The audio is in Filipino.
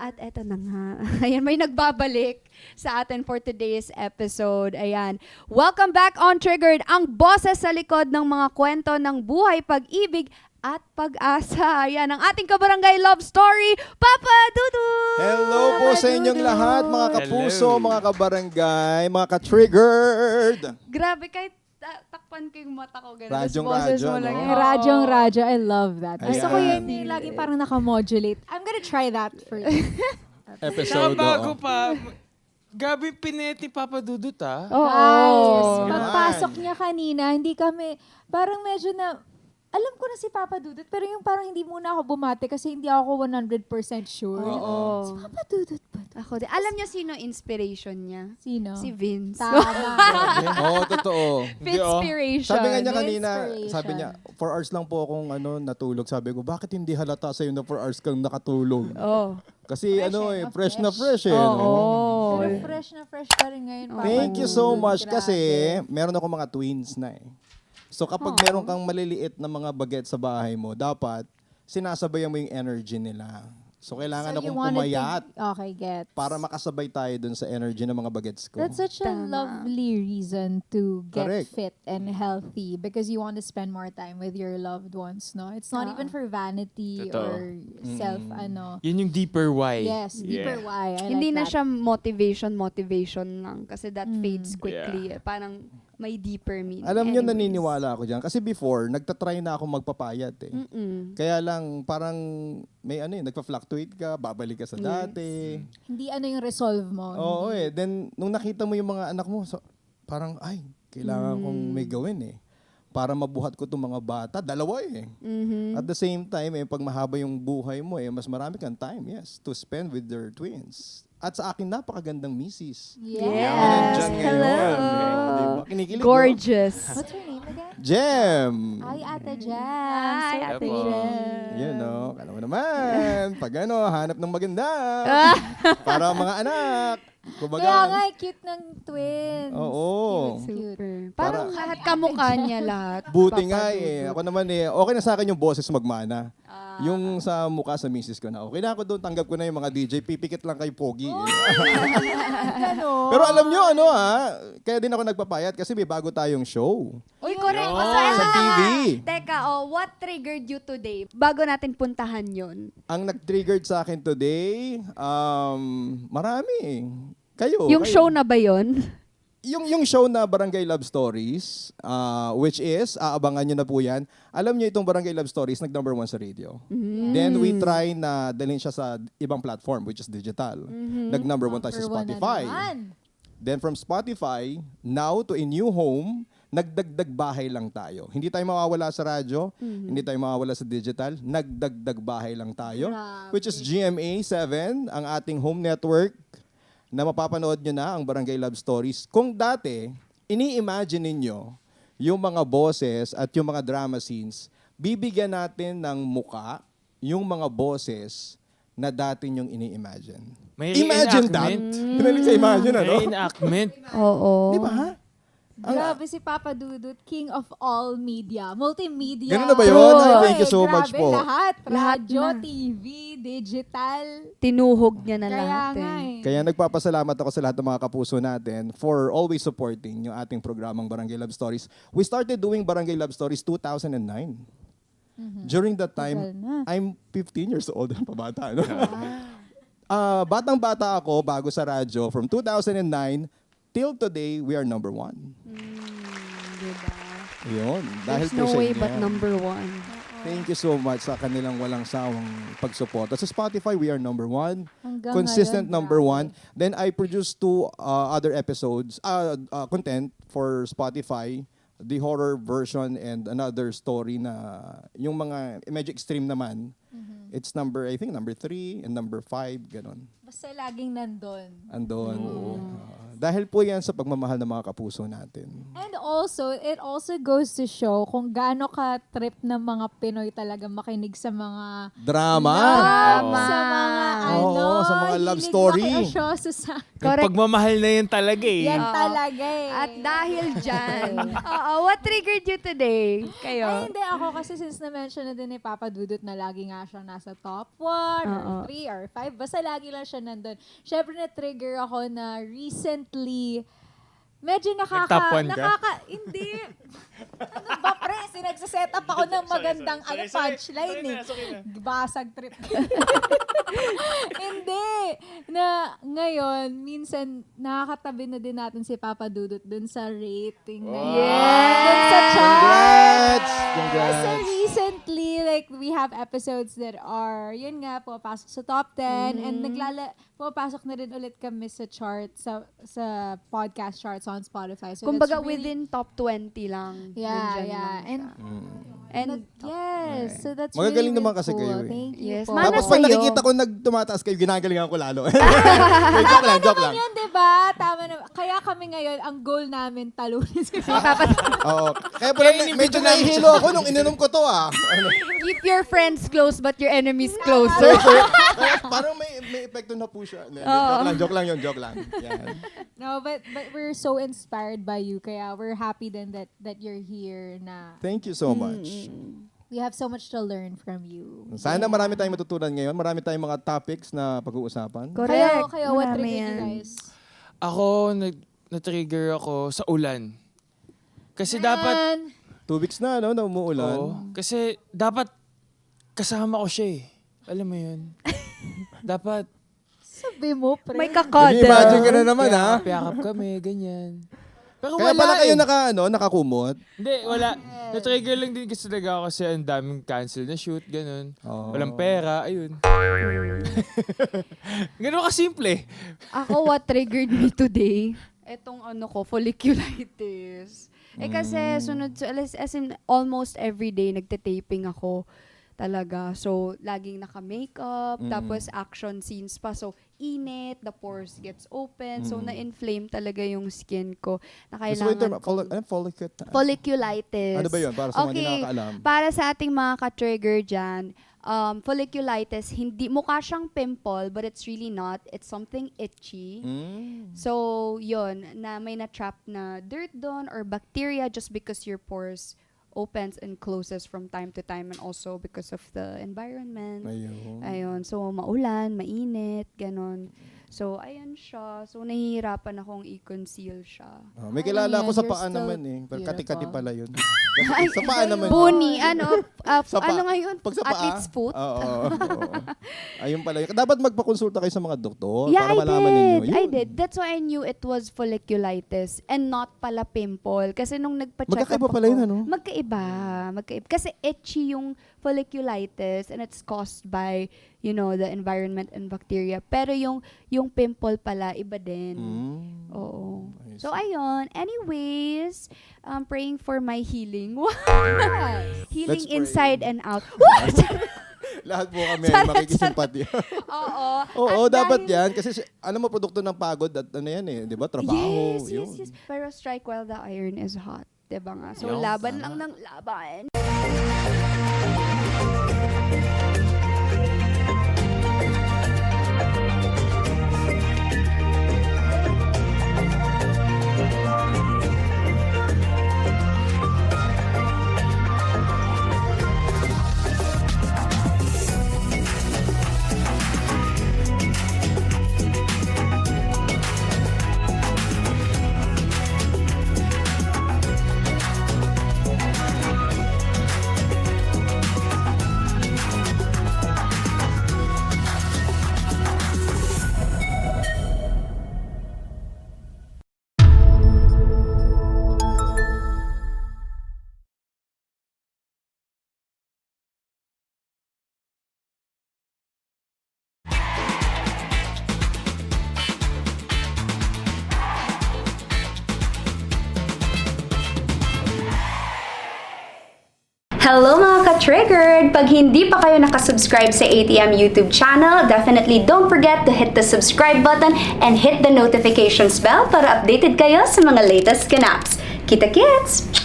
At eto na nga. Ayan, may nagbabalik sa atin for today's episode. Ayan. Welcome back on Triggered, ang boses sa likod ng mga kwento ng buhay, pag-ibig, at pag-asa. Ayan, ang ating kabarangay love story, Papa Dudut! Hello po sa inyong Dudut! lahat, mga kapuso, Hello. mga kabarangay, mga ka-triggered. Grabe, kahit takpan ko yung mata ko. Ganun. Radyong Tapos boses radyo, mo lang no? yun. Radyong radyo, I love that. Gusto ko Ayan. yun yung lagi parang nakamodulate. I'm gonna try that for you. Episode, Bago oo. pa, Gabi Pineti Papa Dudut ah. Guys, Yan. pagpasok niya kanina, hindi kami, parang medyo na, alam ko na si Papa Dudut, pero yung parang hindi muna ako bumate kasi hindi ako 100% sure. Oo. Si Papa Dudut ba? Ako din. Alam niyo sino inspiration niya? Sino? Si Vince. Tama. Oo, totoo. Inspiration. Sabi nga niya kanina, Inspiration. sabi niya, 4 hours lang po akong natulog. Sabi ko, bakit hindi halata sa'yo na 4 hours kang nakatulog? Oh. Kasi Fresh, fresh na fresh eh. Oo. no? Pero fresh na fresh pa rin ngayon, Papa Thank you so Dudut. much Grabe. kasi meron ako mga twins na eh. So kapag meron kang maliliit na mga bagets sa bahay mo, dapat sinasabayan mo yung energy nila. So kailangan So you akong wanted pumayat Okay, gets. para makasabay tayo dun sa energy ng mga bagets ko. That's such a Tama. lovely reason to get Correct. fit and healthy because you want to spend more time with your loved ones, no? It's not even for vanity Totoo. or self, Yun yung deeper why. Yes, deeper Yeah. why. I Hindi like na that. siya motivation lang kasi that fades quickly. Parang may deeper meaning. Alam nyo, Anyways. naniniwala ako dyan. Kasi before, nagtatry na ako magpapayat eh. Kaya lang, parang may nagpa-fluctuate ka, babalik ka sa dati. Hindi yung resolve mo. Oo eh. Then, nung nakita mo yung mga anak mo, parang, ay, kailangan kong may gawin eh. Para mabuhat ko itong mga bata. Dalawa eh. At the same time, pag mahaba yung buhay mo, mas marami kang time, yes, to spend with their twins. At sa akin, napakagandang misis. Yes. Nandyan Hello. ngayon. Diba? Kinikilig, no? Gorgeous. What's your name again? Jem! Ay, Ate Jam. Hi, So Ate Apo. Jem. Yan, no? Kala mo naman. Pag hanap ng maganda. Para mga anak. Kumbaga. Kaya nga, cute ng twins. Oo. Cute. Super. Parang lahat kamukha niya lahat. Buti Papa nga Dudut. Ako naman okay na sa akin yung boses magmana. Yung sa mukha sa misis ko na. Okay na ako doon, tanggap ko na yung mga DJ. Pipikit lang kay Pogi. Ganon. Pero alam nyo, kaya din ako nagpapayat kasi may bago tayong show. Uy, correct. Yun. So, eto Sa na TV. nga. Teka, what triggered you today? Bago natin puntahan yon. Ang nag-triggered sa akin today, marami. Kayo. Yung kayo. show na ba yon? Yung show na Barangay Love Stories, which is, aabangan nyo na po yan. Alam nyo itong Barangay Love Stories, nag-number 1 sa radio. Then we try na dalhin siya sa ibang platform, which is digital. Nag-number 1 tayo sa Number one na Spotify. naman. Then from Spotify, now to a new home, nagdagdag bahay lang tayo. Hindi tayo mawawala sa radyo, hindi tayo mawawala sa digital, nagdagdag bahay lang tayo. Grabe. Which is GMA 7, ang ating home network, na mapapanood nyo na ang Barangay Love Stories. Kung dati, ini-imagine ninyo yung mga boses at yung mga drama scenes, bibigyan natin ng muka yung mga boses na dati nyong ini-imagine. May Imagine that. reenactment. Pinalig sa imagine, ano? May enactment. Oo. Di ba? Grabe si Papa Dudut, king of all media, multimedia. Ganun na ba yun? Ay, thank you so much grabe, po. Lahat. Lahat Radyo, na. TV, digital. Tinuhog niya na Kaya lahat nga eh. Kaya nagpapasalamat ako sa lahat ng mga kapuso natin for always supporting yung ating programang Barangay Love Stories. We started doing Barangay Love Stories 2009. During that time, Tagal na. I'm 15 years old. Pabata, no? Batang-bata ako bago sa radyo. From 2009 till today, we are number 1. Diba? Yun. Dahil There's po no sa way inyo. but number 1. Thank you so much sa kanilang walang sawang pagsuporta. Sa Spotify, we are number 1. Hanggang Consistent ngayon, number grabe. 1. Then I produced 2 other episodes, content for Spotify, the horror version and another story na yung mga medyo extreme naman. It's I think number 3 and number 5, ganun. Basta laging nandun. Andon. Dahil po yan sa pagmamahal ng mga kapuso natin. And also, it also goes to show kung gaano ka-trip ng mga Pinoy talaga makinig sa mga Drama! love, Tama. sa mga Oo, sa mga love hilig story. makiasyoso sa... Yung Correct. pagmamahal na yun talaga eh. Yan Oo. talaga eh. At dahil dyan, what triggered you today? Ay, Kayo? hindi. Ako kasi since na-mention na din ni Papa Dudut na lagi nga siya nasa top 1 Oo. or 3 or 5. Basta lagi lang siya nandun. Siyempre na-trigger ako na recently, medyo Nag-top one ka? hindi. Ano ba, pre? Sinagsaset up ako ng magandang punchline eh. Basag trip. Hindi. Na ngayon, minsan, nakakatabi na din natin si Papa Dudut dun sa rating na yun. Yes! Dun sa chart. Congrats! So Congrats! recently, like, we have episodes that are, yun nga, pumapasok sa top 10 and pumapasok na rin ulit kami sa chart, sa podcast charts on Spotify. So Kumbaga that's really- within top 20 lang. Yeah, Nandyan yeah. lang And, siya. And yes, so that's Magagaling really, naman really kasi cool. kayo eh. Thank you Yes, po. mana Tapos pag sa'yo. nakikita ko tumataas kayo, ginagalingan ko lalo. joke lang. Yun, di ba? Tama na. Kaya kami ngayon, ang goal namin, talunin si Oo. Kaya pala, medyo nahihilo ako nung ininom ko to ah. Keep your friends close but your enemies closer. Parang may epekto na po siya. Hindi, joke lang yun, joke lang. Yan. No, but we're so inspired by you. Kaya we're happy then that you're here na Thank you so much. we have so much to learn from you. Sana marami tayong matutunan ngayon. Marami tayong mga topics na pag-uusapan. Correct. Kayo, what Marami triggered you yan. guys? Ako, na-trigger ako sa ulan. Kasi dapat, Man, 2 weeks na, no, na umuulan. kasi dapat kasama ko siya eh. Alam mo yun? dapat, sabi mo, pre. May kakada. Imagine ka na naman, ha? piyakap kami, ganyan. Pero Kaya wala pala kayo eh. nakakumot. Hindi, wala. Na-trigger lang din kasi talaga ako kasi ang daming cancel na shoot, ganun. Oh. Walang pera, ayun. Ganun kasimple. Ako, what triggered me today? Etong folliculitis. Kasi sunod, as in, almost every day, nagte-taping ako talaga. So, laging naka-makeup, tapos action scenes pa. So, init, the pores gets open. So, na-inflame talaga yung skin ko. Na Gusto mo yung term, kailangan folliculitis. Ano ba yun? Para sa mga hindi Okay, nakakaalam. para sa ating mga ka-trigger dyan, folliculitis, hindi, mukha siyang pimple, but it's really not. It's something itchy. So, yun, na may na-trap na dirt doon or bacteria just because your pores opens and closes from time to time and also because of the environment. Ayun. Ayun. So, maulan, mainit, ganon. So, ayun siya. So, nahihirapan akong i-conceal siya. Oh, may kilala ako sa You're paa still naman eh. Pero kati-kati beautiful. pala yun. Sa paa naman. Buni, Sa paa. ano ngayon? Pag sa paa. Athlete's foot? Oo. Ayun pala yun. Dapat magpakonsulta kayo sa mga doktor Yeah, para malaman ninyo. Yun. I did. That's why I knew it was folliculitis and not pala pimple. Kasi nung nagpa-check up Magkakaiba ako, pala yun, ano? Magkaiba. Kasi itchy yung folliculitis and it's caused by, the environment and bacteria. Pero yung pimple pala, iba din. Oo. I So, ayun. Anyways, praying for my healing. Healing Let's pray. inside and out. What? Lahat po kami Charot, makikisimpati. Oo. Oo, At dapat dahil- yan. Kasi mo, produkto ng pagod at ano yan eh. Di ba? Trabaho. Yes. Pero strike while the iron is hot. Diba nga? So, Yung laban lang ng laban. Hello mga ka-triggered! Pag hindi pa kayo nakasubscribe sa ATM YouTube channel, definitely don't forget to hit the subscribe button and hit the notifications bell para updated kayo sa mga latest ganaps. Kita-kits!